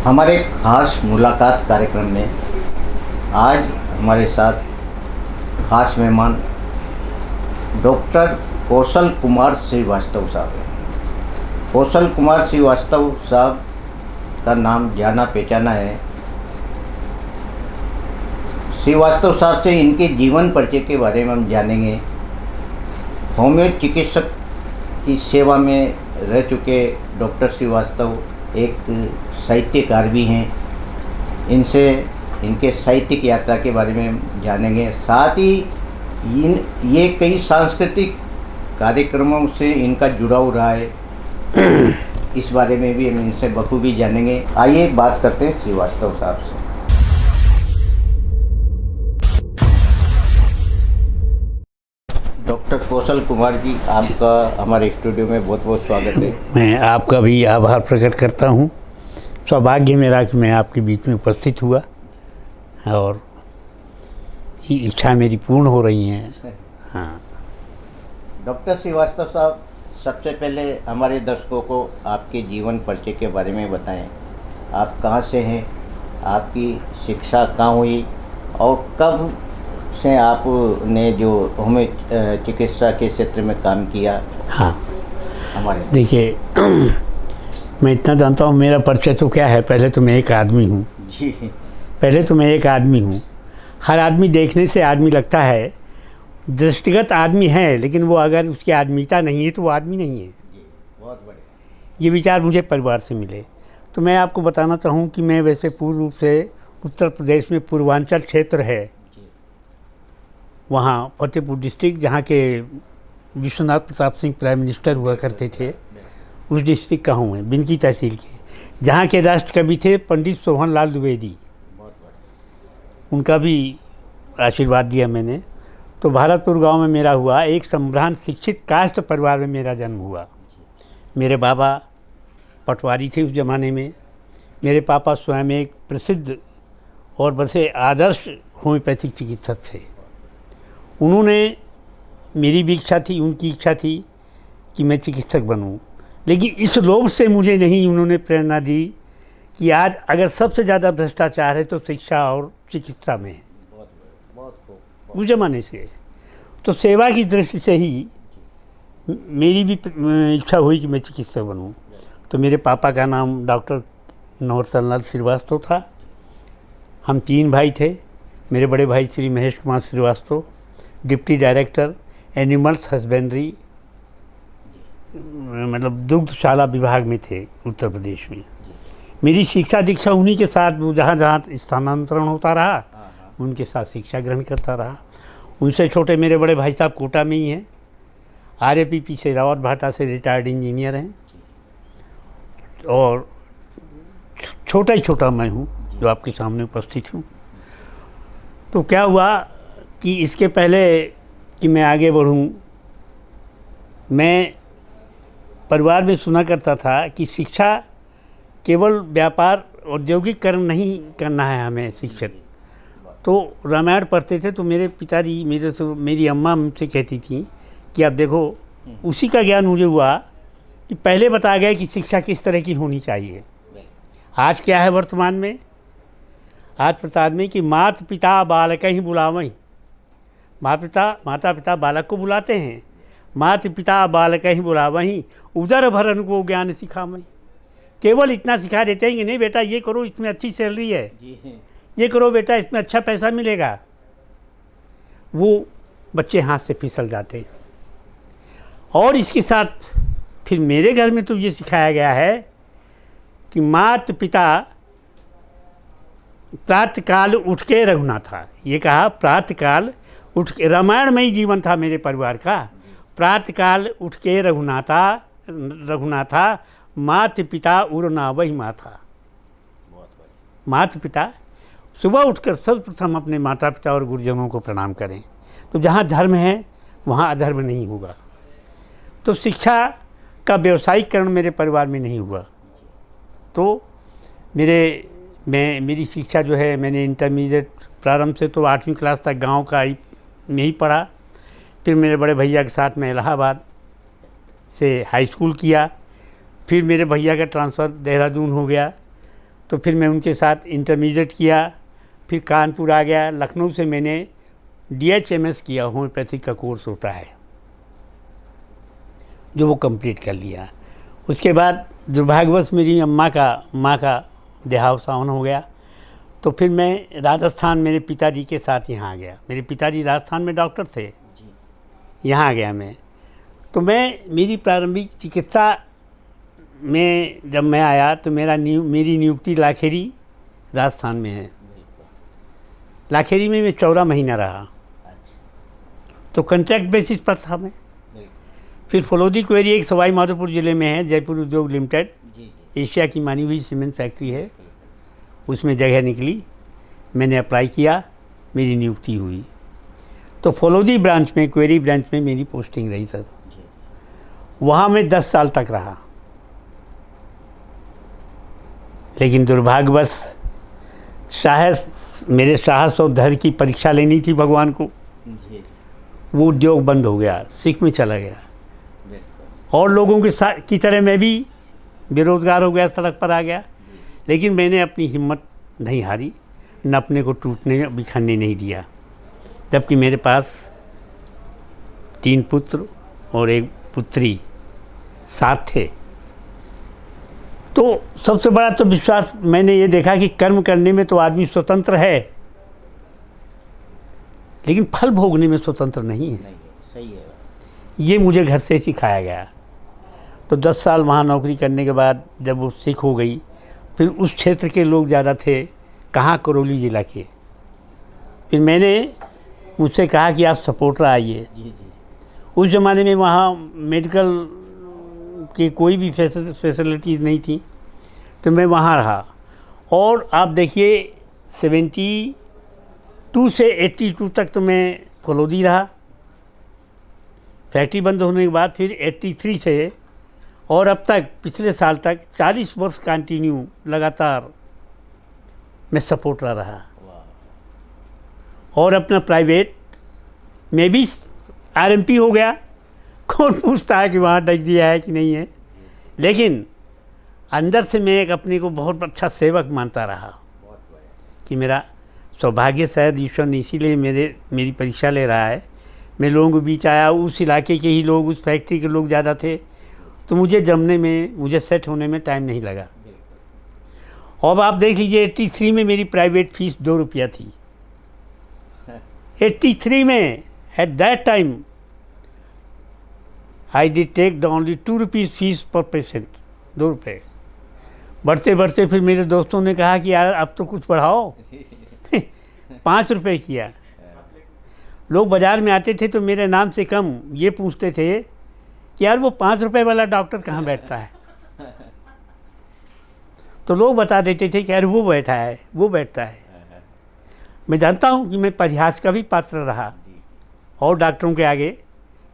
हमारे खास मुलाकात कार्यक्रम में आज हमारे साथ खास मेहमान डॉक्टर कौशल कुमार श्रीवास्तव साहब हैं। कौशल कुमार श्रीवास्तव साहब का नाम जाना पहचाना है। श्रीवास्तव साहब से इनके जीवन परिचय के बारे में हम जानेंगे। होम्यो चिकित्सक की सेवा में रह चुके डॉक्टर श्रीवास्तव एक साहित्यकार भी हैं। इनसे इनके साहित्यिक यात्रा के बारे में जानेंगे। साथ ही ये कई सांस्कृतिक कार्यक्रमों से इनका जुड़ाव रहा है। इस बारे में भी हम इनसे बखूबी जानेंगे। आइए बात करते हैं श्रीवास्तव साहब से। डॉक्टर कौशल कुमार जी, आपका हमारे स्टूडियो में बहुत बहुत स्वागत है। मैं आपका भी आभार प्रकट करता हूँ। सौभाग्य मेरा कि मैं आपके बीच में उपस्थित हुआ और ये इच्छा मेरी पूर्ण हो रही हैं। हाँ, डॉक्टर श्रीवास्तव साहब, सबसे पहले हमारे दर्शकों को आपके जीवन परिचय के बारे में बताएं। आप कहाँ से हैं, आपकी शिक्षा कहाँ हुई और कब से आपने जो होम्यो चिकित्सा के क्षेत्र में काम किया? हाँ, हमारे देखिए मैं इतना जानता हूँ, मेरा परिचय तो क्या है, पहले तो मैं एक आदमी हूँ जी। पहले तो मैं एक आदमी हूँ। हर आदमी देखने से आदमी लगता है, दृष्टिगत आदमी है, लेकिन वो अगर उसकी आदमीता नहीं है तो वो आदमी नहीं है जी। बहुत बढ़िया। ये विचार मुझे परिवार से मिले। तो मैं आपको बताना चाहूँ कि मैं वैसे पूर्ण रूप से उत्तर प्रदेश में पूर्वांचल क्षेत्र है, वहाँ फतेहपुर डिस्ट्रिक्ट, जहाँ के विश्वनाथ प्रताप सिंह प्राइम मिनिस्टर हुआ करते थे, उस डिस्ट्रिक्ट का हूँ मैं, बिनकी तहसील के, जहाँ के राष्ट्र कवि थे पंडित सोहन लाल द्विवेदी। उनका भी आशीर्वाद दिया मैंने। तो भारतपुर गांव में मेरा हुआ, एक संभ्रांत शिक्षित कास्ट परिवार में मेरा जन्म हुआ। मेरे बाबा पटवारी थे उस ज़माने में। मेरे पापा स्वयं एक प्रसिद्ध और बड़े आदर्श होम्योपैथिक चिकित्सक थे। उन्होंने, मेरी भी इच्छा थी, उनकी इच्छा थी कि मैं चिकित्सक बनूं, लेकिन इस लोभ से मुझे नहीं उन्होंने प्रेरणा दी कि आज अगर सबसे ज़्यादा भ्रष्टाचार है तो शिक्षा और चिकित्सा में है, उस ज़माने से। तो सेवा की दृष्टि से ही मेरी भी इच्छा हुई कि मैं चिकित्सक बनूं। तो मेरे पापा का नाम डॉक्टर नौरतन लाल श्रीवास्तव था। हम 3 भाई थे। मेरे बड़े भाई Shri Mahesh Kumar Srivastava deputy director animals husbandry, मतलब दुग्धशाला विभाग में थे उत्तर प्रदेश में। मेरी शिक्षा दीक्षा उन्हीं के साथ, जहाँ जहाँ स्थानांतरण होता रहा उनके साथ शिक्षा ग्रहण करता रहा। उनसे छोटे मेरे बड़े भाई साहब कोटा में ही हैं, RAPP से, रावत भाटा से रिटायर्ड इंजीनियर हैं। और छोटा ही छोटा मैं हूँ जो आपके सामने उपस्थित हूँ। तो क्या हुआ कि इसके पहले कि मैं आगे बढ़ूँ, मैं परिवार में सुना करता था कि शिक्षा केवल व्यापार औद्योगिकरण नहीं करना है हमें शिक्षक। तो रामायण पढ़ते थे तो मेरे पिताजी मेरी अम्मा मुझसे कहती थी कि आप देखो, उसी का ज्ञान मुझे हुआ कि पहले बताया गया कि शिक्षा किस तरह की होनी चाहिए। आज क्या है वर्तमान में? आज प्रसाद में कि माता पिता बालक ही बुलावई। माता पिता बालक को बुलाते हैं, माता पिता बालक ही बुलावई, उदर भरन को ज्ञान सिखावई। केवल इतना सिखा देते हैं कि नहीं बेटा ये करो, इसमें अच्छी सैलरी है, ये करो बेटा इसमें अच्छा पैसा मिलेगा। वो बच्चे हाथ से फिसल जाते हैं। और इसके साथ फिर मेरे घर में तो ये सिखाया गया है कि माता पिता प्रातःकाल उठ के रघुनाथा, ये कहा प्रातःकाल उठ के, रामायण में ही जीवन था मेरे परिवार का। प्रातःकाल उठ के रघुनाथा माता पिता उड़ना वही माथा। माता पिता सुबह उठकर सर्वप्रथम अपने माता पिता और गुरुजनों को प्रणाम करें। तो जहाँ धर्म है वहाँ अधर्म नहीं होगा। तो शिक्षा का व्यावसायिकरण मेरे परिवार में नहीं हुआ। तो मेरी शिक्षा जो है, मैंने इंटरमीडिएट प्रारंभ से तो 8वीं क्लास तक गांव का ही में ही पढ़ा। फिर मेरे बड़े भैया के साथ मैं इलाहाबाद से हाई स्कूल किया। फिर मेरे भैया का ट्रांसफ़र देहरादून हो गया। तो फिर मैं उनके साथ इंटरमीडिएट किया, फिर कानपुर आ गया। लखनऊ से मैंने DHMS किया, होम्योपैथिक का कोर्स होता है जो वो कंप्लीट कर लिया। उसके बाद दुर्भाग्यवश मेरी माँ का देहावसान हो गया, तो फिर मैं राजस्थान मेरे पिताजी के साथ यहाँ आ गया। मेरे पिताजी राजस्थान में डॉक्टर थे, यहाँ आ गया मैं। तो मेरी प्रारंभिक चिकित्सा में जब मैं आया तो मेरी नियुक्ति लाखेरी राजस्थान में है। लाखेरी में मैं 14 महीना रहा, तो कॉन्ट्रैक्ट बेसिस पर था मैं। फिर फलोदी क्वेरी एक सवाई माधोपुर ज़िले में है, जयपुर उद्योग लिमिटेड, एशिया की मानी हुई सीमेंट फैक्ट्री है, उसमें जगह निकली, मैंने अप्लाई किया, मेरी नियुक्ति हुई। तो फलोदी ब्रांच में, क्वेरी ब्रांच में मेरी पोस्टिंग रही सर। वहाँ मैं 10 साल तक रहा, लेकिन दुर्भाग्यवश मेरे साहस और धैर्य की परीक्षा लेनी थी भगवान को, वो उद्योग बंद हो गया, सिख में चला गया। और लोगों की तरह मैं भी बेरोज़गार हो गया, सड़क पर आ गया। लेकिन मैंने अपनी हिम्मत नहीं हारी, न अपने को टूटने बिखरने नहीं दिया। जबकि मेरे पास 3 पुत्र और 1 पुत्री साथ थे। तो सबसे बड़ा तो विश्वास मैंने ये देखा कि कर्म करने में तो आदमी स्वतंत्र है, लेकिन फल भोगने में स्वतंत्र नहीं है। सही है। ये मुझे घर से सिखाया गया। तो 10 साल वहाँ नौकरी करने के बाद जब वो सीख हो गई, फिर उस क्षेत्र के लोग ज़्यादा थे, कहाँ, करौली ज़िला के। फिर मैंने मुझसे कहा कि आप सपोर्टर आइए। उस ज़माने में वहाँ मेडिकल की कोई भी फैसिलिटीज़ नहीं थी, तो मैं वहाँ रहा। और आप देखिए 72 से 82 तक तो मैं फलोदी रहा। फैक्ट्री बंद होने के बाद फिर 83 से और अब तक पिछले साल तक 40 वर्ष कंटिन्यू लगातार मैं सपोर्टर रहा। और अपना प्राइवेट में भी RMP हो गया। कौन पूछता है कि वहाँ डिग्री है कि नहीं है, लेकिन अंदर से मैं एक अपने को बहुत अच्छा सेवक मानता रहा कि मेरा सौभाग्य शायद ईश्वर ने इसीलिए मेरी परीक्षा ले रहा है। मैं लोगों के बीच आया, उस इलाके के ही लोग, उस फैक्ट्री के लोग ज़्यादा थे, तो मुझे जमने में, मुझे सेट होने में टाइम नहीं लगा। अब आप देख लीजिए 83 में मेरी प्राइवेट फीस 2 रुपया थी। 83 में at that time I did take the only 2 rupees fees per patient, 2 रुपये। बढ़ते बढ़ते फिर मेरे दोस्तों ने कहा कि यार अब तो कुछ बढ़ाओ 5 रुपये किया। लोग बाज़ार में आते थे तो मेरे नाम से कम ये पूछते थे कि यार वो 5 रुपये वाला डॉक्टर कहाँ बैठता है। तो लोग बता देते थे कि यार वो बैठा है, वो बैठता है। मैं जानता हूँ कि मैं परिहास का भी पात्र रहा और डॉक्टरों के आगे,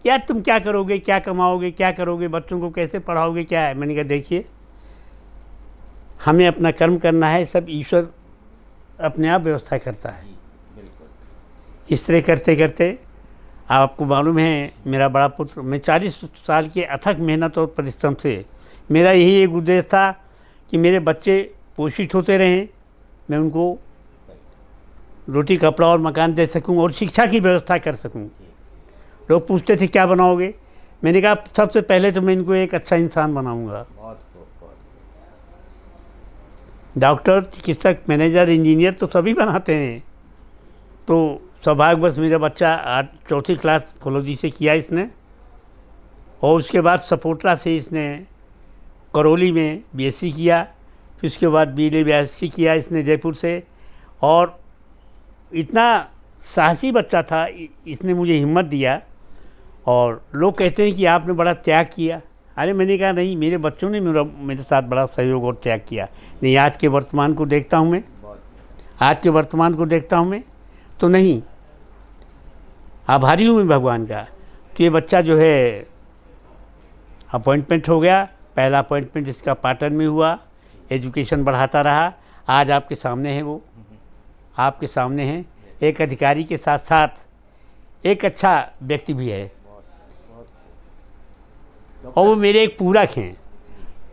यार तुम क्या करोगे, क्या कमाओगे, क्या करोगे, बच्चों को कैसे पढ़ाओगे, क्या है। मैंने कहा देखिए हमें अपना कर्म करना है, सब ईश्वर अपने आप व्यवस्था करता है। इस तरह करते करते आपको मालूम है मेरा बड़ा पुत्र, मैं 40 साल के अथक मेहनत और परिश्रम से, मेरा यही एक उद्देश्य था कि मेरे बच्चे पोषित होते रहें, मैं उनको रोटी कपड़ा और मकान दे सकूं और शिक्षा की व्यवस्था कर सकूं। लोग पूछते थे क्या बनाओगे, मैंने कहा सबसे पहले तो मैं इनको एक अच्छा इंसान बनाऊंगा। डॉक्टर, चिकित्सक, मैनेजर, इंजीनियर तो सभी बनाते हैं। तो सौभाग्यवश मेरा बच्चा आज 4ठी क्लास फलोदी से किया इसने, और उसके बाद सपोर्टरा से इसने करौली में BSc किया, फिर उसके बाद BSc किया इसने जयपुर से। और इतना साहसी बच्चा था, इसने मुझे हिम्मत दिया। और लोग कहते हैं कि आपने बड़ा त्याग किया। अरे मैंने कहा नहीं, मेरे बच्चों ने मेरे साथ बड़ा सहयोग और त्याग किया। नहीं, आज के वर्तमान को देखता हूँ मैं, आज के वर्तमान को देखता हूँ मैं, तो नहीं, आभारी हूँ मैं भगवान का। तो ये बच्चा जो है अपॉइंटमेंट हो गया, पहला अपॉइंटमेंट इसका पाटन में हुआ, एजुकेशन बढ़ाता रहा। आज आपके सामने है, वो आपके सामने है, एक अधिकारी के साथ साथ एक अच्छा व्यक्ति भी है, और वो मेरे एक पूरक हैं।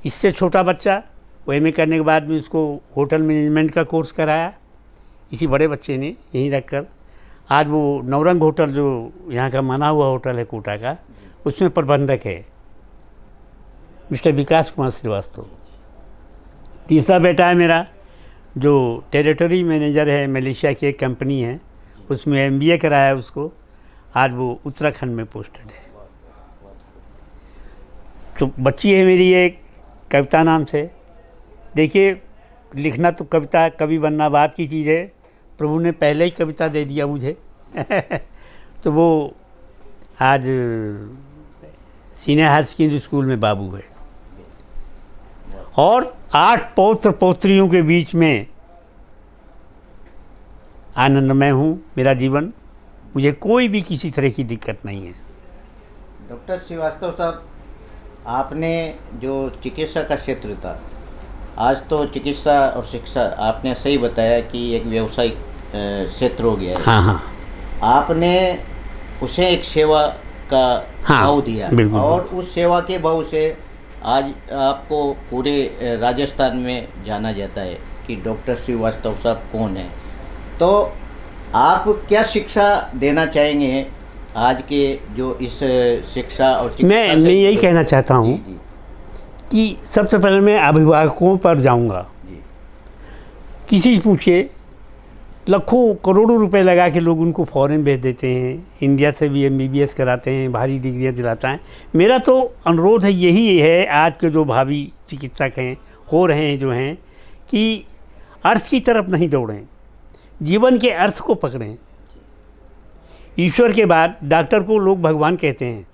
इससे छोटा बच्चा वो एमए करने के बाद में उसको होटल मैनेजमेंट का कोर्स कराया इसी बड़े बच्चे ने यहीं रख कर। आज वो नवरंग होटल जो यहाँ का माना हुआ होटल है कोटा का, उसमें प्रबंधक है मिस्टर विकास कुमार श्रीवास्तव। तीसरा बेटा है मेरा जो टेरिटरी मैनेजर है, मलेशिया की एक कंपनी है, उसमें एमबीए कराया है उसको, आज वो उत्तराखंड में पोस्टेड है। तो बच्ची है मेरी एक कविता नाम से। देखिए, लिखना तो कविता कवि बनना बात की चीज़ है, प्रभु ने पहले ही कविता दे दिया मुझे तो वो आज सीनियर हायर सेकेंडरी स्कूल में बाबू है और 8 पौत्र पौत्रियों के बीच में आनंदमय हूँ। मेरा जीवन, मुझे कोई भी किसी तरह की दिक्कत नहीं है। डॉक्टर श्रीवास्तव साहब, आपने जो चिकित्सा का क्षेत्र था, आज तो चिकित्सा और शिक्षा आपने सही बताया कि एक व्यवसायिक क्षेत्र हो गया है। हाँ हाँ, आपने उसे एक सेवा का भाव दिया और उस सेवा के भाव से आज आपको पूरे राजस्थान में जाना जाता है कि डॉक्टर श्रीवास्तव साहब कौन है। तो आप क्या शिक्षा देना चाहेंगे आज के जो इस शिक्षा और मैं यही कहना चाहता हूँ कि सबसे पहले मैं अभिभावकों पर जाऊँगा। किसी से पूछिए, लाखों करोड़ों रुपए लगा के लोग उनको फॉरेन भेज देते हैं, इंडिया से भी एमबीबीएस कराते हैं, भारी डिग्रियाँ दिलाता है। मेरा तो अनुरोध है, यही है आज के जो भावी चिकित्सक हैं, हो रहे हैं जो हैं, कि अर्थ की तरफ नहीं दौड़ें, जीवन के अर्थ को पकड़ें। ईश्वर के बाद डॉक्टर को लोग भगवान कहते हैं।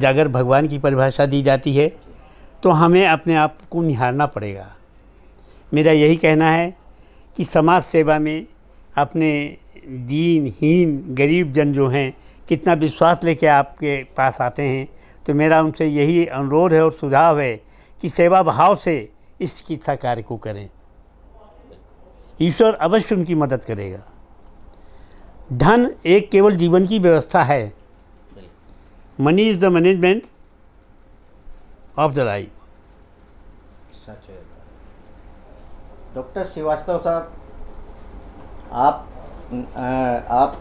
अगर भगवान की परिभाषा दी जाती है तो हमें अपने आप को निहारना पड़ेगा। मेरा यही कहना है कि समाज सेवा में अपने दीनहीन गरीब जन जो हैं, कितना विश्वास लेके आपके पास आते हैं, तो मेरा उनसे यही अनुरोध है और सुझाव है कि सेवा भाव से इस चिकित्सा कार्य को करें। ईश्वर अवश्य उनकी मदद करेगा। धन एक केवल जीवन की व्यवस्था है। Money is the management of the life. सच है। डॉक्टर श्रीवास्तव साहब, आप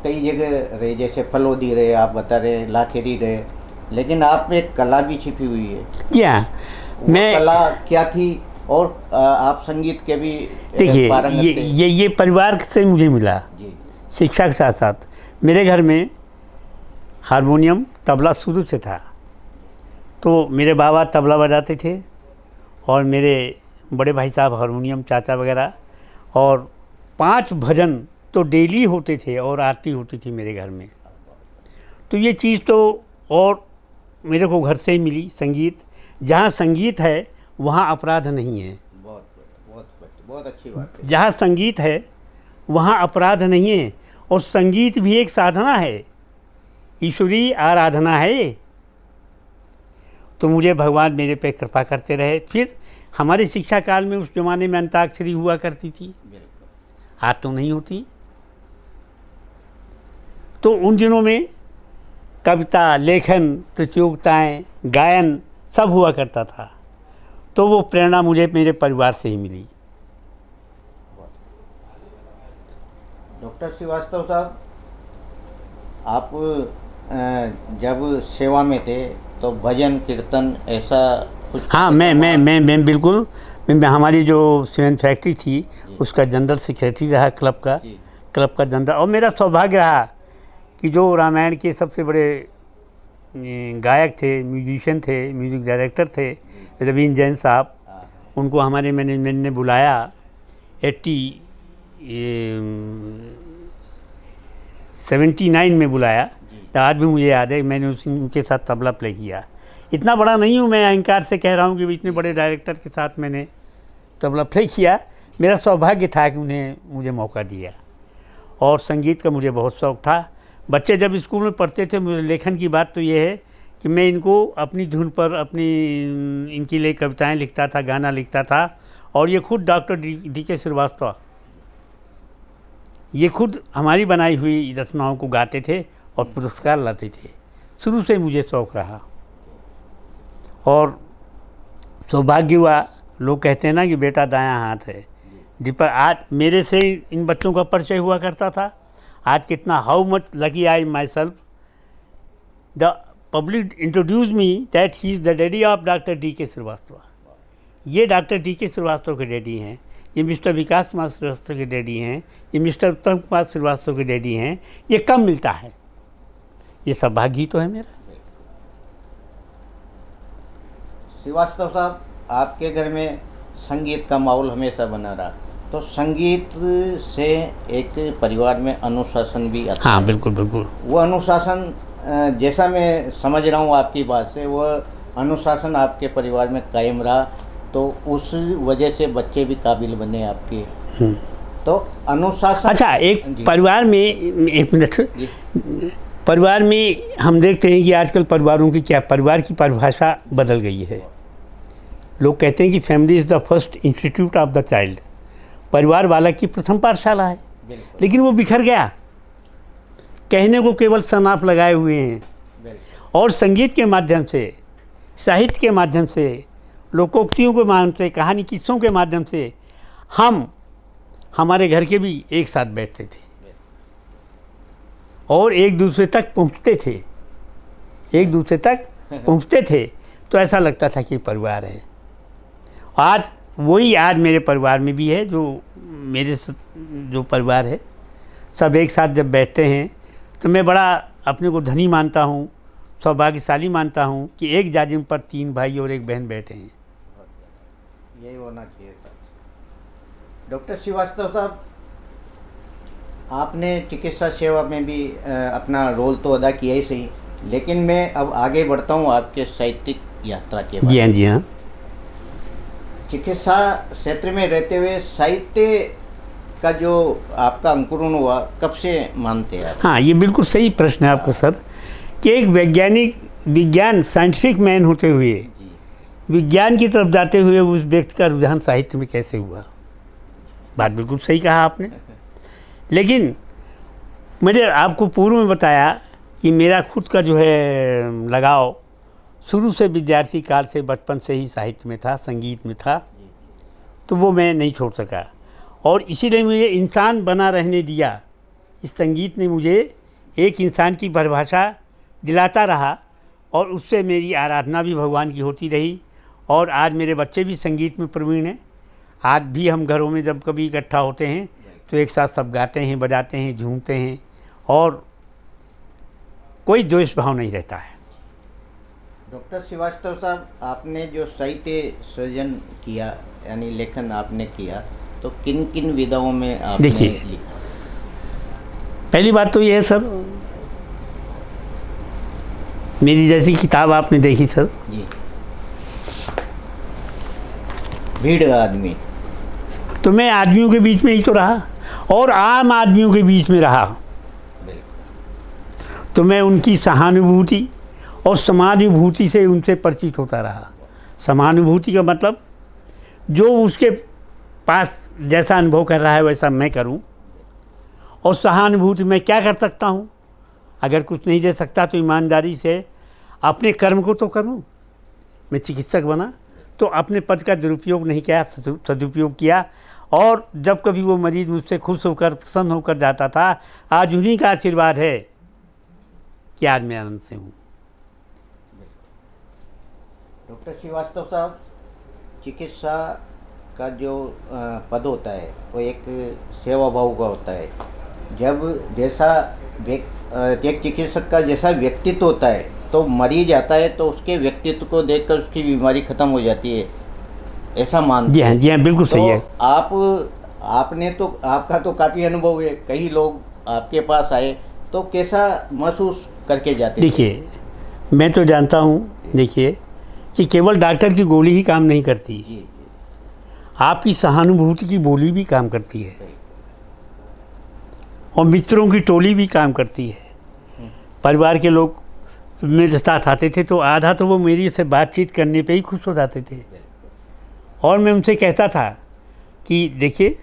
कई जगह रहे, जैसे फलोदी रहे, आप बता रहे लाखेरी रहे, लेकिन आप में एक कला भी छिपी हुई है। क्या मैं कला क्या थी? और आप संगीत के भी देखिए, ये परिवार से मुझे मिला जी। शिक्षा के साथ साथ मेरे घर में हारमोनियम तबला शुरू से था। तो मेरे बाबा तबला बजाते थे और मेरे बड़े भाई साहब हारमोनियम, चाचा वगैरह, और 5 भजन तो डेली होते थे और आरती होती थी मेरे घर में। तो ये चीज़ तो और मेरे को घर से ही मिली। संगीत, जहाँ संगीत है वहाँ अपराध नहीं है। बहुत अच्छी बात है। जहाँ संगीत है वहाँ अपराध नहीं है, और संगीत भी एक साधना है, ईश्वरीय आराधना है ये। तो मुझे भगवान मेरे पे कृपा करते रहे। फिर हमारे शिक्षा काल में उस ज़माने में अंताक्षरी हुआ करती थी, आज तो नहीं होती। तो उन दिनों में कविता, लेखन प्रतियोगिताएं, गायन सब हुआ करता था। तो वो प्रेरणा मुझे मेरे परिवार से ही मिली। डॉक्टर श्रीवास्तव साहब, आप जब सेवा में थे तो भजन कीर्तन ऐसा कुछ? हाँ, मैं बिल्कुल, मैं हमारी जो सीमेंट फैक्ट्री थी उसका जनरल सेक्रेटरी रहा, क्लब का जनरल। और मेरा सौभाग्य रहा कि जो रामायण के सबसे बड़े गायक थे, म्यूजिशियन थे, म्यूज़िक डायरेक्टर थे, रवीन जैन साहब, उनको हमारे मैनेजमेंट ने बुलाया 79 में बुलाया। तो आज भी मुझे याद है, मैंने उनके साथ तबला प्ले किया। इतना बड़ा नहीं हूँ मैं, अहंकार से कह रहा हूँ कि इतने बड़े डायरेक्टर के साथ मैंने तबला प्ले किया। मेरा सौभाग्य था कि उन्हें मुझे मौका दिया। और संगीत का मुझे बहुत शौक़ था। बच्चे जब स्कूल में पढ़ते थे, मुझे लेखन की बात तो ये है कि मैं इनको अपनी धुन पर इनके लिए कविताएं लिखता था, गाना लिखता था। और ये खुद डॉक्टर डी.के. श्रीवास्तव, ये खुद हमारी बनाई हुई रचनाओं को गाते थे और पुरस्कार लाते थे। शुरू से मुझे शौक़ रहा। और सौभाग्य हुआ, लोग कहते हैं ना कि बेटा दायां हाथ है। दीपक, आज मेरे से इन बच्चों का परिचय हुआ करता था। आज कितना, how much lucky I myself, the public introduce me that he is the daddy of doctor DK. Srivastava. ये डॉक्टर डी.के. श्रीवास्तव के डैडी हैं, ये मिस्टर विकास कुमार श्रीवास्तव के डैडी हैं, ये मिस्टर उत्तम कुमार श्रीवास्तव के डैडी हैं। ये कम मिलता है, ये सौभाग्य ही तो है मेरा। श्रीवास्तव साहब, आपके घर में संगीत का माहौल हमेशा बना रहा, तो संगीत से एक परिवार में अनुशासन भी आता है। हाँ, बिल्कुल बिल्कुल। वो अनुशासन, जैसा मैं समझ रहा हूँ आपकी बात से, वह अनुशासन आपके परिवार में कायम रहा, तो उस वजह से बच्चे भी काबिल बने आपके। तो अनुशासन। अच्छा, एक परिवार में, एक मिनट, परिवार में हम देखते हैं कि आजकल परिवारों की क्या, परिवार की परिभाषा बदल गई है। लोग कहते हैं कि family is the first institute of the child. परिवार बालक की प्रथम पाठशाला है, लेकिन वो बिखर गया। कहने को केवल सनाप लगाए हुए हैं, और संगीत के माध्यम से, साहित्य के माध्यम से, लोकोक्तियों के माध्यम से, कहानी किस्सों के माध्यम से हम हमारे घर के भी एक साथ बैठते थे और एक दूसरे तक पहुंचते थे, एक दूसरे तक पहुंचते थे, तो ऐसा लगता था कि परिवार है। आज वही, आज मेरे परिवार में भी है, जो मेरे जो परिवार है, सब एक साथ जब बैठते हैं तो मैं बड़ा अपने को धनी मानता हूँ, सौभाग्यशाली मानता हूँ कि एक जाजिम पर 3 भाई और 1 बहन बैठे हैं। यही होना चाहिए था। डॉक्टर श्रीवास्तव साहब, आपने चिकित्सा सेवा में भी अपना रोल तो अदा किया ही सही, लेकिन मैं अब आगे बढ़ता हूँ आपके साहित्यिक यात्रा के जी हाँ, जी हाँ। चिकित्सा क्षेत्र में रहते हुए साहित्य का जो आपका अंकुरण हुआ, कब से मानते हैं आप? हाँ, ये बिल्कुल सही प्रश्न है आपका सर, कि एक वैज्ञानिक, विज्ञान, साइंटिफिक मैन होते हुए विज्ञान की तरफ जाते हुए उस व्यक्ति का रुझान साहित्य में कैसे हुआ। बात बिल्कुल सही कहा आपने। लेकिन मैंने आपको पूर्व में बताया कि मेरा खुद का जो है लगाव शुरू से विद्यार्थी काल से, बचपन से ही साहित्य में था, संगीत में था, तो वो मैं नहीं छोड़ सका, और इसीलिए मुझे इंसान बना रहने दिया। इस संगीत ने मुझे एक इंसान की परिभाषा दिलाता रहा, और उससे मेरी आराधना भी भगवान की होती रही, और आज मेरे बच्चे भी संगीत में प्रवीण हैं। आज भी हम घरों में जब कभी इकट्ठा होते हैं तो एक साथ सब गाते हैं, बजाते हैं, झूमते हैं, और कोई द्वेष भाव नहीं रहता है। डॉक्टर श्रीवास्तव साहब, आपने जो साहित्य सृजन किया, यानी लेखन आपने किया, तो किन किन विधाओं में आपने लिखा? पहली बात तो ये है सर, मेरी जैसी किताब आपने देखी सर जी, भीड़ आदमी, तो मैं आदमियों के बीच में ही तो रहा, और आम आदमियों के बीच में रहा, तो मैं उनकी सहानुभूति और समानुभूति से उनसे परिचित होता रहा। समानुभूति का मतलब जो उसके पास जैसा अनुभव कर रहा है वैसा मैं करूं, और सहानुभूति मैं क्या कर सकता हूं, अगर कुछ नहीं दे सकता तो ईमानदारी से अपने कर्म को तो करूं। मैं चिकित्सक बना तो अपने पद का दुरुपयोग नहीं किया, सदुपयोग किया, और जब कभी वो मरीज़ मुझसे खुश होकर, प्रसन्न होकर जाता था, आज उन्हीं का आशीर्वाद है कि आज मैं आनंद से हूँ। डॉक्टर श्रीवास्तव साहब, चिकित्सा का जो पद होता है वो एक सेवा भाव का होता है। जब जैसा एक चिकित्सक का जैसा व्यक्तित्व होता है, तो मरीज आता है तो उसके व्यक्तित्व को देखकर उसकी बीमारी खत्म हो जाती है, ऐसा मानते हैं। जी हाँ, बिल्कुल सही है। आपने तो, आपका तो काफ़ी अनुभव है, कई लोग आपके पास आए तो कैसा महसूस करके जाते? देखिए, मैं तो जानता हूँ, देखिए, कि केवल डॉक्टर की गोली ही काम नहीं करती, जी, आपकी सहानुभूति की बोली भी काम करती है, और मित्रों की टोली भी काम करती है। परिवार के लोग मेरे साथ आते थे तो आधा तो वो मेरी से बातचीत करने पे ही खुश हो जाते थे, और मैं उनसे कहता था कि देखिए,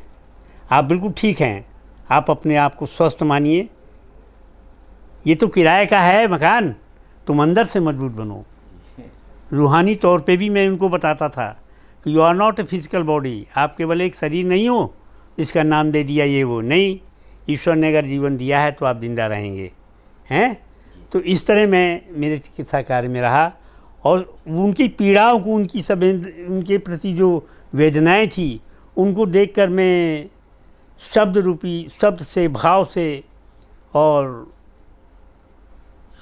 आप बिल्कुल ठीक हैं, आप अपने आप को स्वस्थ मानिए, ये तो किराए का है मकान, तुम अंदर से मजबूत बनो। रूहानी तौर पे भी मैं उनको बताता था कि you are not a physical body, आप केवल एक शरीर नहीं हो इसका नाम दे दिया ये वो नहीं, ईश्वर ने अगर जीवन दिया है तो आप जिंदा रहेंगे हैं। तो इस तरह मैं मेरे चिकित्सा कार्य में रहा और उनकी पीड़ाओं को, उनके प्रति जो वेदनाएं थी उनको देखकर मैं शब्द से, भाव से और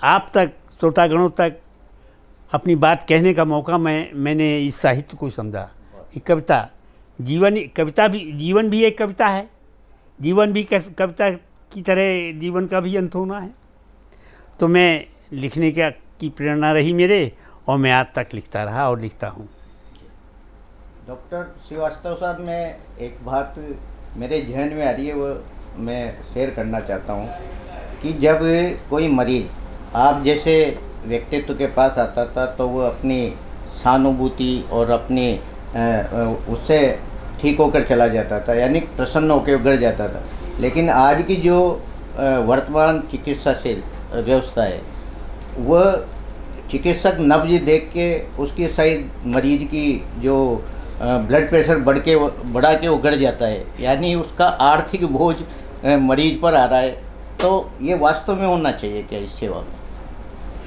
आप तक, श्रोतागणों तक अपनी बात कहने का मौका मैंने इस साहित्य को समझा कि जीवन भी एक कविता है, जीवन भी कविता की तरह जीवन का भी अंत होना है। तो मैं लिखने की प्रेरणा रही मेरे, और मैं आज तक लिखता रहा और लिखता हूँ। डॉक्टर श्रीवास्तव साहब, मैं एक बात मेरे जहन में आ रही है, वो मैं शेयर करना चाहता हूँ कि जब कोई मरीज आप जैसे व्यक्तित्व के पास आता था तो वो अपनी सहानुभूति और अपनी उससे ठीक होकर चला जाता था, यानी प्रसन्न होकर उगड़ जाता था। लेकिन आज की जो वर्तमान चिकित्सा से व्यवस्था है, वह चिकित्सक नब्ज देख के उसकी सही मरीज की जो ब्लड प्रेशर बढ़ा के उगड़ जाता है, यानी उसका आर्थिक बोझ मरीज पर आ रहा है। तो ये वास्तव में होना चाहिए क्या इस सेवा में?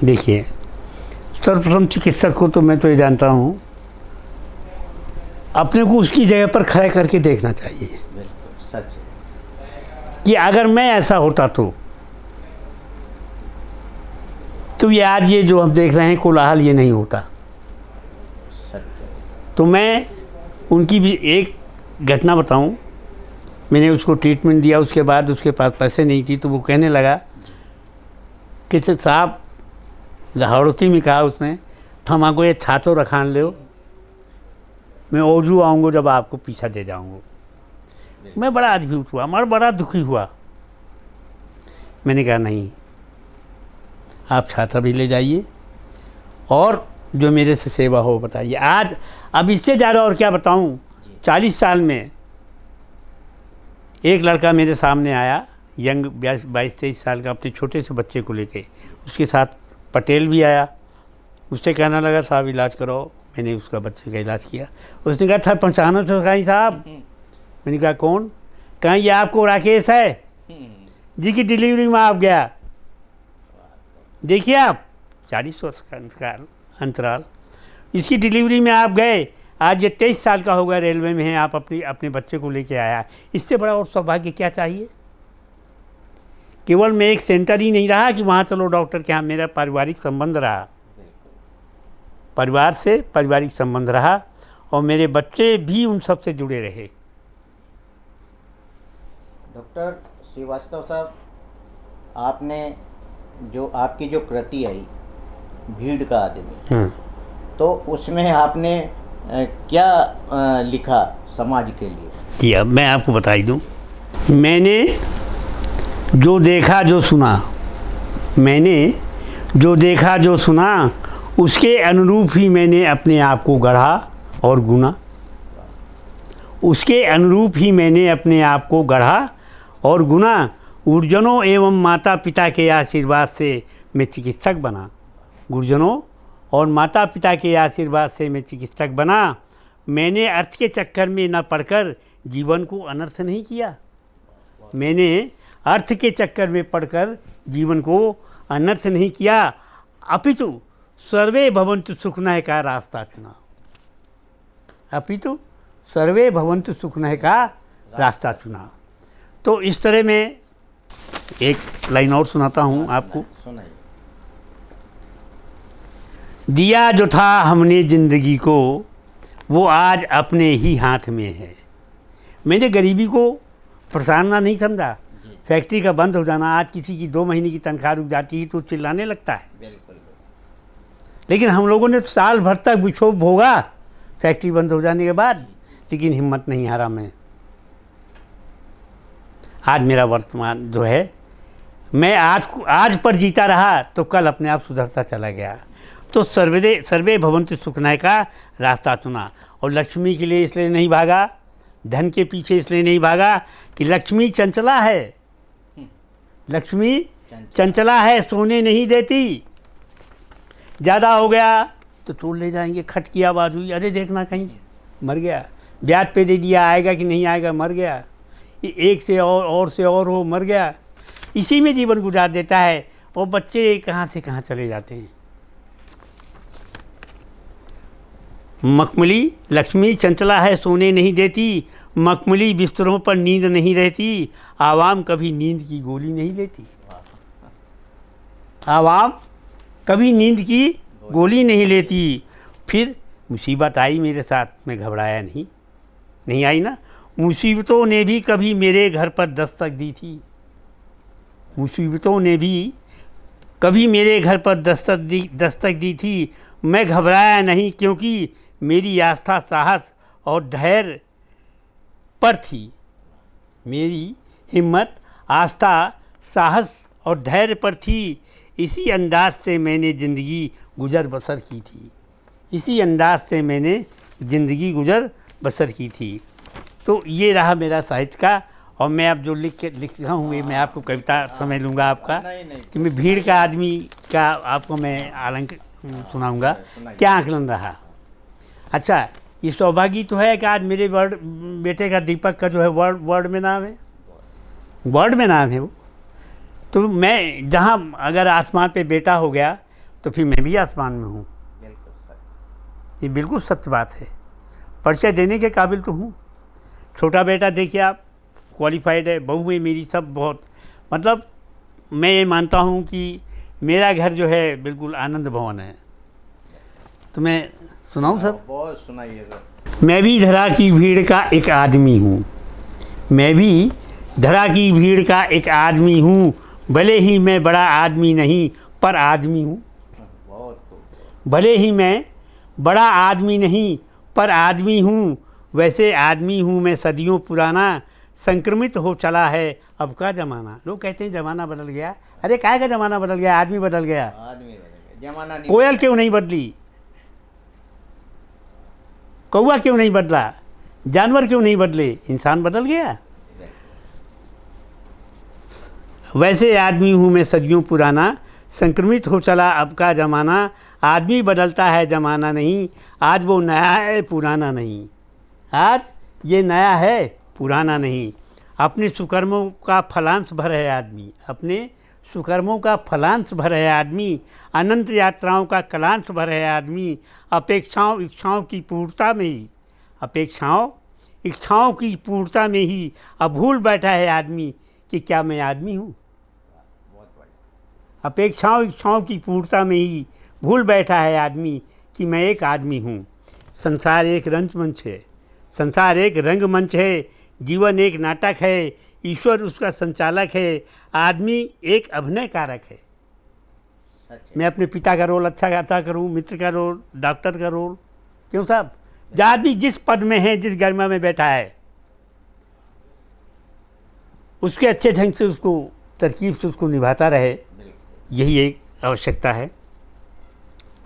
देखिए, सर्वप्रथम चिकित्सक को तो मैं तो ये जानता हूँ, अपने को उसकी जगह पर खड़ा करके देखना चाहिए। बिल्कुल सच है कि अगर मैं ऐसा होता तो ये आज ये जो हम देख रहे हैं कोलाहल ये नहीं होता। सच है। तो मैं उनकी भी एक घटना बताऊं। मैंने उसको ट्रीटमेंट दिया, उसके बाद उसके पास पैसे नहीं थी, तो वो कहने लगा कि साहब, लाहौरती में कहा उसने, हमारे ये छातो रखान लो, मैं ओजू आऊँगा जब आपको पीछा दे जाऊँगा। मैं बड़ा अद्भुत हुआ, मैं बड़ा दुखी हुआ। मैंने कहा नहीं, आप छाता भी ले जाइए और जो मेरे से सेवा हो बताइए। आज अब इससे ज़्यादा और क्या बताऊँ, 40 साल में एक लड़का मेरे सामने आया, यंग 22-23 साल का, अपने छोटे से बच्चे को लेके। उसके साथ पटेल भी आया। उससे कहने लगा साहब इलाज करो। मैंने उसका बच्चे का इलाज किया। उसने कहा था पहचानो तो कहीं साहब? मैंने कहा कौन? कहा ये आपको राकेश है जी की डिलीवरी में आप गया। देखिए आप 40 वर्ष का अंतराल, इसकी डिलीवरी में आप गए। आज ये 23 साल का हो गया, रेलवे में है, आप अपने बच्चे को लेके आया। इससे बड़ा और सौभाग्य क्या चाहिए? केवल मैं एक सेंटर ही नहीं रहा कि वहाँ चलो डॉक्टर के यहाँ, मेरा पारिवारिक संबंध रहा, परिवार से पारिवारिक संबंध रहा, और मेरे बच्चे भी उन सब से जुड़े रहे। डॉक्टर श्रीवास्तव साहब, आपने जो आपकी जो कृति आई भीड़ का आदमी, तो उसमें आपने क्या लिखा समाज के लिए? जी, अब मैं आपको बता ही दूँ। मैंने जो देखा जो सुना, उसके अनुरूप ही मैंने अपने आप को गढ़ा और गुना। गुरुजनों एवं माता पिता के आशीर्वाद से मैं चिकित्सक बना। मैंने अर्थ के चक्कर में न पड़कर जीवन को अनर्थ नहीं किया। अपितु सर्वे भवन्तु सुखिनः का रास्ता चुना। तो इस तरह मैं एक लाइन और सुनाता हूँ आपको। दिया जो था हमने ज़िंदगी को, वो आज अपने ही हाथ में है। मैंने गरीबी को प्रसारना नहीं समझा। फैक्ट्री का बंद हो जाना, आज किसी की 2 महीने की तनख्वाह रुक जाती है तो चिल्लाने लगता है। बिल्कुल। लेकिन हम लोगों ने साल भर तक विक्षोभ भोगा फैक्ट्री बंद हो जाने के बाद, लेकिन हिम्मत नहीं हारा मैं। आज मेरा वर्तमान जो है, मैं आज पर जीता रहा तो कल अपने आप सुधरता चला गया। तो सर्वे भवन्तु सुखिनः का रास्ता चुना। और लक्ष्मी के लिए इसलिए नहीं भागा, धन के पीछे इसलिए नहीं भागा कि लक्ष्मी चंचला है, सोने नहीं देती। ज़्यादा हो गया तो तोड़ ले जाएंगे। खट की आवाज़ हुई, अरे देखना कहीं मर गया, ब्याज पे दे दिया, आएगा कि नहीं आएगा, मर गया, एक से और से और हो, मर गया। इसी में जीवन गुजार देता है और बच्चे कहाँ से कहाँ चले जाते हैं। मखमली लक्ष्मी चंचला है, सोने नहीं देती, मखमली बिस्तरों पर नींद नहीं रहती, आवाम कभी नींद की गोली नहीं लेती। आवाम कभी नींद की गोली नहीं लेती। फिर मुसीबत आई मेरे साथ, मैं घबराया नहीं आई ना। मुसीबतों ने भी कभी मेरे घर पर दस्तक दी थी, मुसीबतों ने भी कभी मेरे घर पर दस्तक दी थी। मैं घबराया नहीं क्योंकि मेरी आस्था साहस और धैर्य पर थी। मेरी हिम्मत आस्था साहस और धैर्य पर थी। इसी अंदाज से मैंने ज़िंदगी गुजर बसर की थी, इसी अंदाज से मैंने ज़िंदगी गुजर बसर की थी। तो ये रहा मेरा साहित्य का। और मैं अब जो लिख रहा हूँ ये मैं आपको कविता समझ लूँगा आपका, कि मैं भीड़ का आदमी का आपको मैं आलंक सुनाऊँगा। क्या आकलन रहा? अच्छा, ये सौभाग्य तो है कि आज मेरे बेटे का दीपक का जो है वर्ड में नाम है, वर्ड में नाम है वो। तो मैं जहाँ अगर आसमान पे बेटा हो गया तो फिर मैं भी आसमान में हूँ। ये बिल्कुल सत्य बात है। परिचय देने के काबिल तो हूँ। छोटा बेटा देखिए आप, क्वालिफाइड है, बहू है मेरी, सब बहुत, मतलब मैं ये मानता हूँ कि मेरा घर जो है बिल्कुल आनंद भवन है। तो मैं सुनाऊँ सर? बहुत सुनाइए सर। मैं भी धरा की भीड़ का एक आदमी हूँ, मैं भी धरा की भीड़ का एक आदमी हूँ, भले ही मैं बड़ा आदमी नहीं पर आदमी हूँ। भले ही मैं बड़ा आदमी नहीं पर आदमी हूँ, वैसे आदमी हूँ मैं सदियों पुराना, संक्रमित हो चला है अब का ज़माना। लोग कहते हैं ज़माना बदल गया, अरे काहे का ज़माना बदल गया? आदमी बदल गया, ज़माना नहीं। कोयल क्यों नहीं बदली? कौवा क्यों नहीं बदला? जानवर क्यों नहीं बदले? इंसान बदल गया। वैसे आदमी हूँ मैं सदियों पुराना, संक्रमित हो चला अब का ज़माना। आदमी बदलता है ज़माना नहीं, आज वो नया है पुराना नहीं, आज ये नया है पुराना नहीं। अपने सुकर्मों का फलांश भर है आदमी, अपने सुकर्मों का फलांश भर है आदमी, अनंत यात्राओं का कलांश भर है आदमी। अपेक्षाओं इच्छाओं की पूर्णता में ही, अपेक्षाओं इच्छाओं की पूर्णता में ही अब भूल बैठा है आदमी कि क्या मैं आदमी हूँ। अपेक्षाओं इच्छाओं की पूर्णता में ही भूल बैठा है आदमी कि मैं एक आदमी हूँ। संसार एक रंगमंच है, संसार एक रंगमंच है, जीवन एक नाटक है, ईश्वर उसका संचालक है, आदमी एक अभिनय कारक है। मैं अपने पिता का रोल अच्छा गाता करूँ, मित्र का रोल, डॉक्टर का रोल, क्यों साहब? आदमी जिस पद में है, जिस गरिमा में बैठा है, उसके अच्छे ढंग से उसको तरकीब से उसको निभाता रहे, यही एक आवश्यकता है।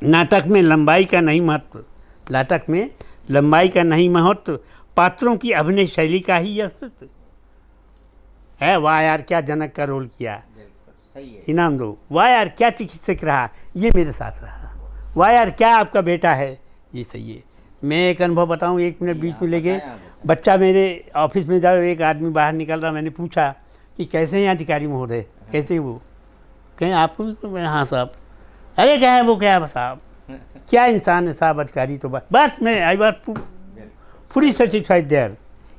नाटक में लंबाई का नहीं महत्व, नाटक में लंबाई का नहीं महत्व, पात्रों की अभिनय शैली का ही अस्तित्व है। वाह यार क्या जनक का रोल किया, सही है, इनाम दो। वाह यार क्या चिकित्सक रहा, ये मेरे साथ रहा। वाह यार क्या आपका बेटा है, ये सही है। मैं एक अनुभव बताऊं, 1 मिनट बीच में लेके। बच्चा मेरे ऑफिस में जाओ, एक आदमी बाहर निकल रहा, मैंने पूछा कि कैसे हैं अधिकारी महोदय, कैसे हैं वो? कहें आपको भी? हाँ साहब। अरे क्या है वो? क्या साहब, क्या इंसान है साहब, अधिकारी तो बस मैं आई बार फुली सेटिस्फाइड देयर,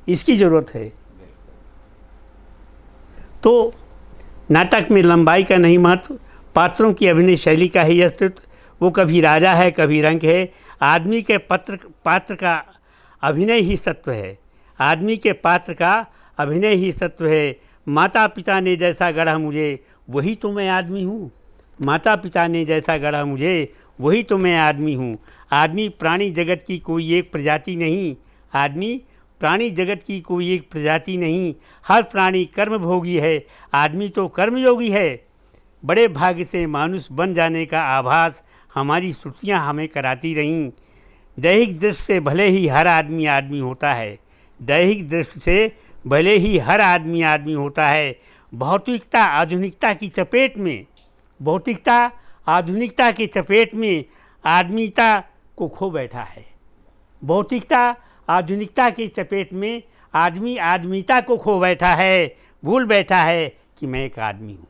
इसकी ज़रूरत है। तो नाटक में लंबाई का नहीं महत्व, पात्रों की अभिनय शैली का ही अस्तित्व। वो कभी राजा है कभी रंक है, आदमी के पात्र का अभिनय ही सत्व है, आदमी के पात्र का अभिनय ही सत्व है। माता पिता ने जैसा गढ़ा मुझे वही तो मैं आदमी हूँ, माता पिता ने जैसा गढ़ा मुझे वही तो मैं आदमी हूँ। आदमी प्राणी जगत की कोई एक प्रजाति नहीं, आदमी प्राणी जगत की कोई एक प्रजाति नहीं, हर प्राणी कर्म भोगी है, आदमी तो कर्मयोगी है। बड़े भाग्य से मानुष बन जाने का आभास हमारी श्रुतियाँ हमें कराती रहीं। दैहिक दृष्टि से भले ही हर आदमी आदमी होता है, दैहिक दृष्टि से भले ही हर आदमी आदमी होता है। भौतिकता आधुनिकता की चपेट में, भौतिकता आधुनिकता की चपेट में आदमीता को खो बैठा है। भौतिकता आधुनिकता की चपेट में आदमी आदमीता को खो बैठा है, भूल बैठा है कि मैं एक आदमी हूँ,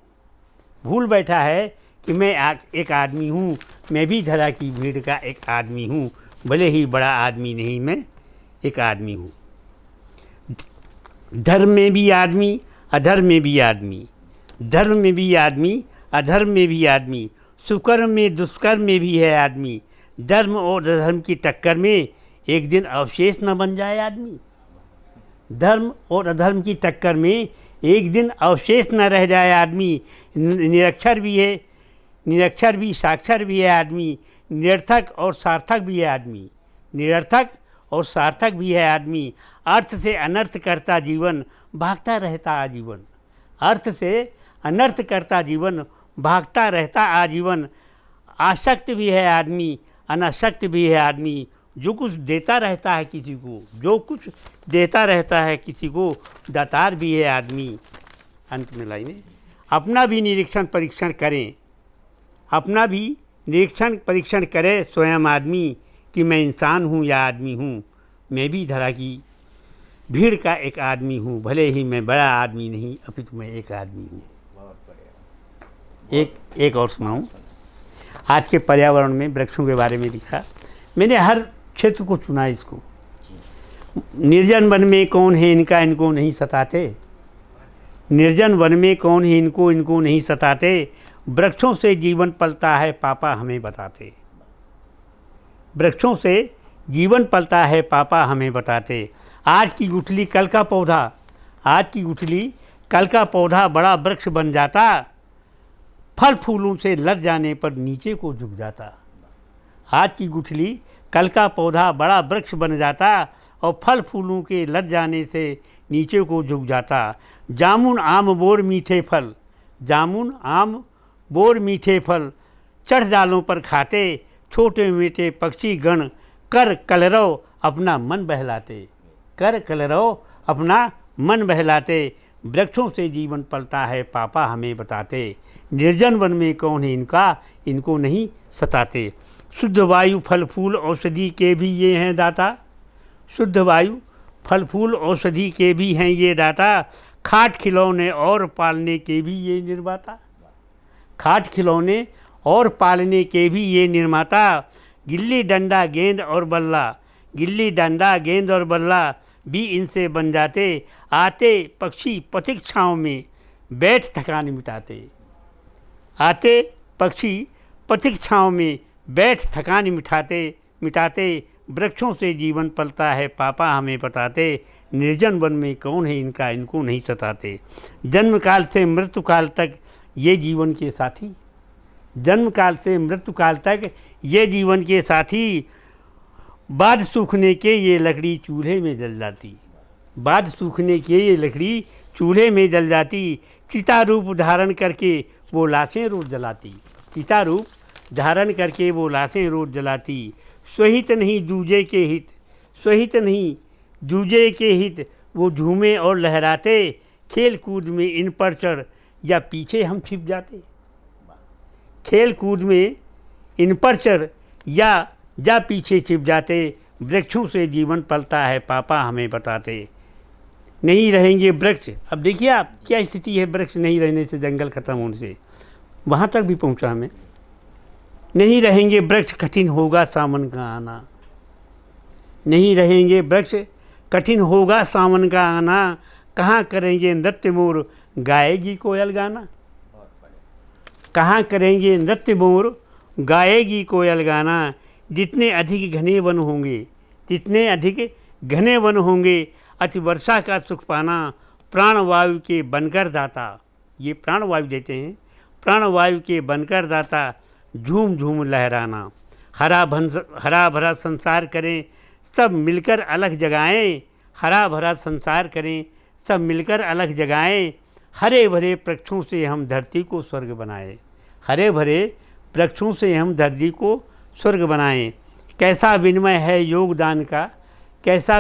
भूल बैठा है कि मैं एक आदमी हूँ, मैं भी धरा की भीड़ का एक आदमी हूँ, भले ही बड़ा आदमी नहीं मैं एक आदमी हूँ। धर्म में भी आदमी, अधर्म में भी आदमी, धर्म में भी आदमी, अधर्म में भी आदमी, सुकर्म में दुष्कर्म में भी है आदमी। धर्म और अधर्म की टक्कर में एक दिन अवशेष न बन जाए आदमी, धर्म और अधर्म की टक्कर में एक दिन अवशेष न रह जाए आदमी। निरक्षर भी है, निरक्षर भी साक्षर भी है आदमी, निरर्थक और सार्थक भी है आदमी, निरर्थक और सार्थक भी है आदमी। अर्थ से अनर्थ करता जीवन भागता रहता आजीवन, अर्थ से अनर्थ करता जीवन भागता रहता आजीवन। आसक्त भी है आदमी, अनासक्त भी है आदमी, जो कुछ देता रहता है किसी को, जो कुछ देता रहता है किसी को, दातार भी है आदमी। अंत में लाइनें, अपना भी निरीक्षण परीक्षण करें, अपना भी निरीक्षण परीक्षण करे स्वयं आदमी कि मैं इंसान हूँ या आदमी हूँ, मैं भी धरा की भीड़ का एक आदमी हूँ, भले ही मैं बड़ा आदमी नहीं अपितु मैं एक आदमी हूँ। एक और सुनाऊँ। आज के पर्यावरण में वृक्षों के बारे में लिखा, मैंने हर क्षेत्र को चुना इसको। निर्जन वन में कौन है इनका, इनको नहीं सताते, निर्जन वन में कौन है इनको, इनको नहीं सताते, वृक्षों से जीवन पलता है पापा हमें बताते, वृक्षों से जीवन पलता है पापा हमें बताते। आज की गुठली कल का पौधा, आज की गुठली कल का पौधा बड़ा वृक्ष बन जाता, फल फूलों से लद जाने पर नीचे को झुक जाता। आज की गुठली कल का पौधा बड़ा वृक्ष बन जाता और फल फूलों के लद जाने से नीचे को झुक जाता। जामुन आम बोर मीठे फल, जामुन आम बोर मीठे फल चढ़ डालों पर खाते, छोटे मीठे पक्षी गण कर कलरव अपना मन बहलाते, कर कलरव अपना मन बहलाते। वृक्षों से जीवन पलता है पापा हमें बताते, निर्जन वन में कौन है इनका, इनको नहीं सताते। शुद्ध वायु फल फूल औषधि के भी ये हैं दाता, शुद्ध वायु फल फूल औषधि के भी हैं ये दाता, खाट खिलौने और पालने के भी ये निर्माता, खाट खिलौने और पालने के भी ये निर्माता। गिल्ली डंडा गेंद और बल्ला, गिल्ली डंडा गेंद और बल्ला भी इनसे बन जाते, आते पक्षी पथिक छाँव में बैठ थकान मिटाते, आते पक्षी पथिक छाँव में बैठ थकान मिटाते। वृक्षों से जीवन पलता है पापा हमें बताते, निर्जन वन में कौन है इनका, इनको नहीं सताते। जन्म काल से मृत्यु काल तक ये जीवन के साथी, जन्म काल से मृत्यु काल तक ये जीवन के साथी, बाद सूखने के ये लकड़ी चूल्हे में जल जाती, बाद सूखने के ये लकड़ी चूल्हे में जल जाती। चिता रूप धारण करके वो लाशें रोज जलाती, चिता रूप धारण करके वो लाशें रोज जलाती। स्वहित नहीं दूजे के हित, स्वहित नहीं दूजे के हित वो झूमे और लहराते, खेल कूद में इन पर चढ़ या पीछे हम छिप जाते, खेल कूद में इन पर चढ़ या पीछे छिप जाते। वृक्षों से जीवन पलता है पापा हमें बताते, नहीं रहेंगे वृक्ष। अब देखिए आप क्या स्थिति है वृक्ष नहीं रहने से, जंगल ख़त्म होने से, वहाँ तक भी पहुँचा हमें। नहीं रहेंगे वृक्ष कठिन होगा सावन का आना, नहीं रहेंगे वृक्ष कठिन होगा सावन का आना, कहाँ करेंगे नृत्य मोर गाएगी कोयल गाना, कहाँ करेंगे नृत्य मोर गाएगी कोयल गाना। जितने अधिक घने वन होंगे, जितने अधिक घने वन होंगे, अति वर्षा का सुख पाना, प्राणवायु के बनकर दाता, ये प्राणवायु देते हैं, प्राणवायु के बनकर दाता, झूम झूम लहराना। हरा भरा संसार करें सब मिलकर अलग जगाएं, हरा भरा संसार करें सब मिलकर अलग जगाएं। हरे भरे वृक्षों से हम धरती को स्वर्ग बनाएं, हरे भरे वृक्षों से हम धरती को स्वर्ग बनाएं। कैसा विनिमय है योगदान का, कैसा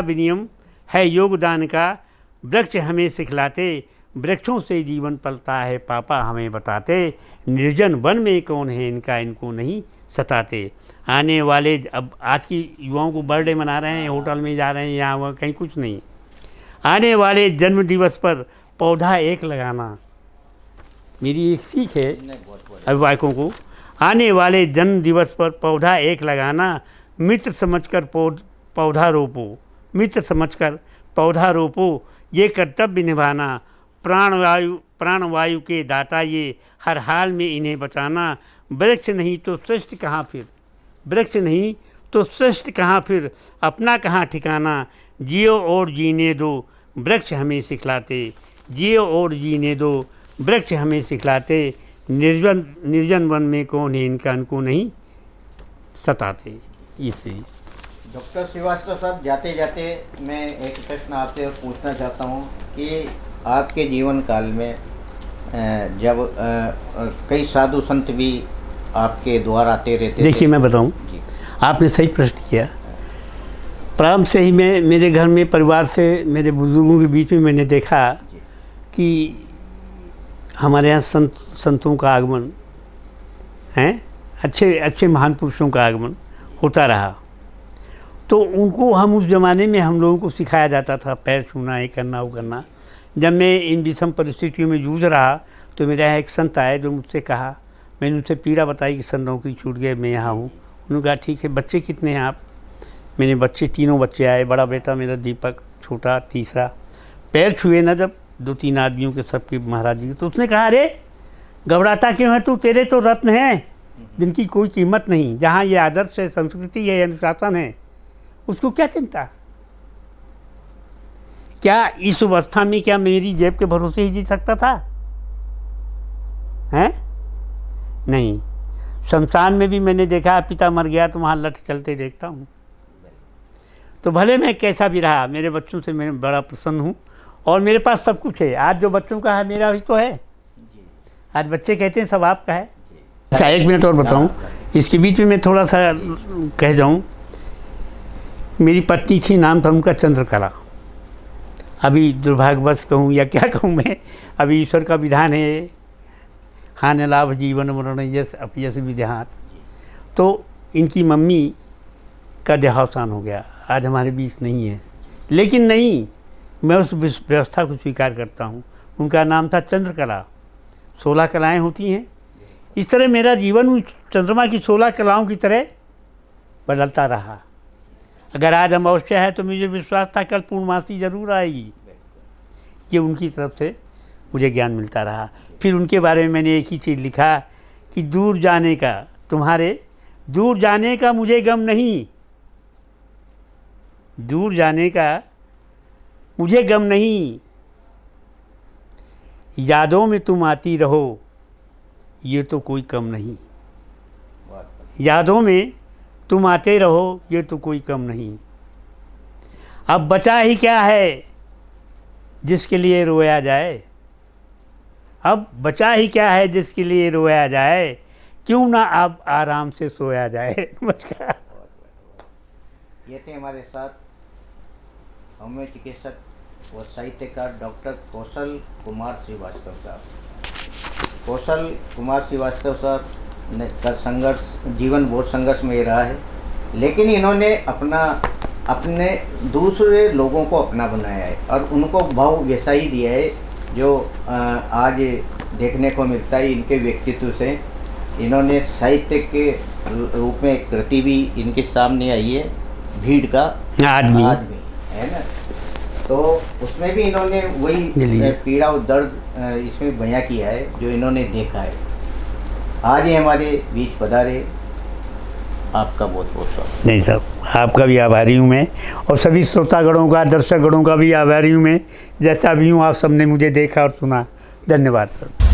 विनियम है योगदान का, वृक्ष हमें सिखलाते, वृक्षों से जीवन पलता है पापा हमें बताते, निर्जन वन में कौन है इनका इनको नहीं सताते। आने वाले, अब आज की युवाओं को बर्थडे मना रहे हैं, होटल में जा रहे हैं, यहाँ वहाँ कहीं कुछ नहीं। आने वाले जन्म दिवस पर पौधा एक लगाना, मेरी एक सीख है अभिभावकों को, आने वाले जन्म दिवस पर पौधा एक लगाना, मित्र समझकर पौधा रोपो, मित्र समझकर पौधा रोपो, ये कर्तव्य निभाना, प्राणवायु के दाता ये, हर हाल में इन्हें बचाना। वृक्ष नहीं तो सृष्टि कहाँ फिर, वृक्ष नहीं तो सृष्टि कहाँ फिर, अपना कहाँ ठिकाना, जियो और जीने दो वृक्ष हमें सिखलाते, जियो और जीने दो वृक्ष हमें सिखलाते, निर्जन वन में कौन है इनको नहीं सताते। इसी डॉक्टर श्रीवास्तव साहब, जाते जाते मैं एक प्रश्न आपसे और पूछना चाहता हूँ कि आपके जीवन काल में जब कई साधु संत भी आपके द्वार आते रहते। देखिए मैं बताऊँ, आपने सही प्रश्न किया। प्रारंभ से ही मैं मेरे घर में परिवार से, मेरे बुजुर्गों के बीच में मैंने देखा कि हमारे यहाँ संतों का आगमन है, अच्छे महान पुरुषों का आगमन होता रहा। तो उनको हम उस ज़माने में हम लोगों को सिखाया जाता था, पैर छूना, ये करना, वो करना। जब मैं इन विषम परिस्थितियों में जूझ रहा तो मेरे यहाँ एक संत आए जो मुझसे कहा, मैंने उनसे पीड़ा बताई कि सर नौकरी छूट गए, मैं यहाँ हूँ। उन्होंने कहा ठीक है, बच्चे कितने हैं आप? मैंने बच्चे, तीनों बच्चे आए, बड़ा बेटा मेरा दीपक, छोटा तीसरा। पैर छुए ना जब 2-3 आदमियों के, सबके महाराज जी, तो उसने कहा अरे घबराता क्यों है तू, तेरे तो रत्न हैं जिनकी कोई कीमत नहीं, जहाँ ये आदर्श है, संस्कृति है, अनुशासन है, उसको क्या चिंता। क्या इस अवस्था में क्या मेरी जेब के भरोसे ही जी सकता था? हैं? नहीं। शमशान में भी मैंने देखा, पिता मर गया तो वहाँ लठ चलते देखता हूँ। तो भले मैं कैसा भी रहा, मेरे बच्चों से मैं बड़ा प्रसन्न हूँ और मेरे पास सब कुछ है। आज जो बच्चों का है मेरा भी तो है। आज बच्चे कहते हैं सब आपका है। अच्छा, 1 मिनट और बताऊँ, इसके बीच में मैं थोड़ा सा कह जाऊँ। मेरी पत्नी थी, नाम था उनका चंद्रकला। अभी दुर्भाग्यवश कहूँ या क्या कहूँ मैं, अभी ईश्वर का विधान है, हानि लाभ जीवन मरण यश अपयश विदेहात। तो इनकी मम्मी का देहावसान हो गया, आज हमारे बीच नहीं है। लेकिन नहीं, मैं उस व्यवस्था को स्वीकार करता हूँ। उनका नाम था चंद्रकला। 16 कलाएँ होती हैं। इस तरह मेरा जीवन उन चंद्रमा की 16 कलाओं की तरह बदलता रहा। अगर आज अमावस्या है तो मुझे विश्वास था कल पूर्णमासी जरूर आएगी। ये उनकी तरफ से मुझे ज्ञान मिलता रहा। फिर उनके बारे में मैंने एक ही चीज़ लिखा कि दूर जाने का मुझे गम नहीं, दूर जाने का मुझे गम नहीं, यादों में तुम आती रहो ये तो कोई कम नहीं, यादों में तुम आते रहो ये तो कोई कम नहीं। अब बचा ही क्या है जिसके लिए रोया जाए, अब बचा ही क्या है जिसके लिए रोया जाए, क्यों ना अब आराम से सोया जाए। नमस्कार। ये थे हमारे साथ होम्यो चिकित्सक व साहित्यकार डॉक्टर कौशल कुमार श्रीवास्तव साहब। कौशल कुमार श्रीवास्तव साहब का संघर्ष, जीवन बहुत संघर्ष में रहा है, लेकिन इन्होंने अपने दूसरे लोगों को अपना बनाया है और उनको भाव वैसा ही दिया है जो आज देखने को मिलता है इनके व्यक्तित्व से। इन्होंने साहित्य के रूप में एक कृति भी इनके सामने आई है, भीड़ का आदमी है ना, तो उसमें भी इन्होंने वही पीड़ा और दर्द इसमें बयां किया है जो इन्होंने देखा है। आज ये हमारे बीच पधारे, आपका बहुत बहुत स्वागत। नहीं साहब, आपका भी आभारी हूँ मैं, और सभी श्रोतागणों का, दर्शकगणों का भी आभारी हूँ मैं। जैसा भी हूँ आप सबने मुझे देखा और सुना। धन्यवाद सर।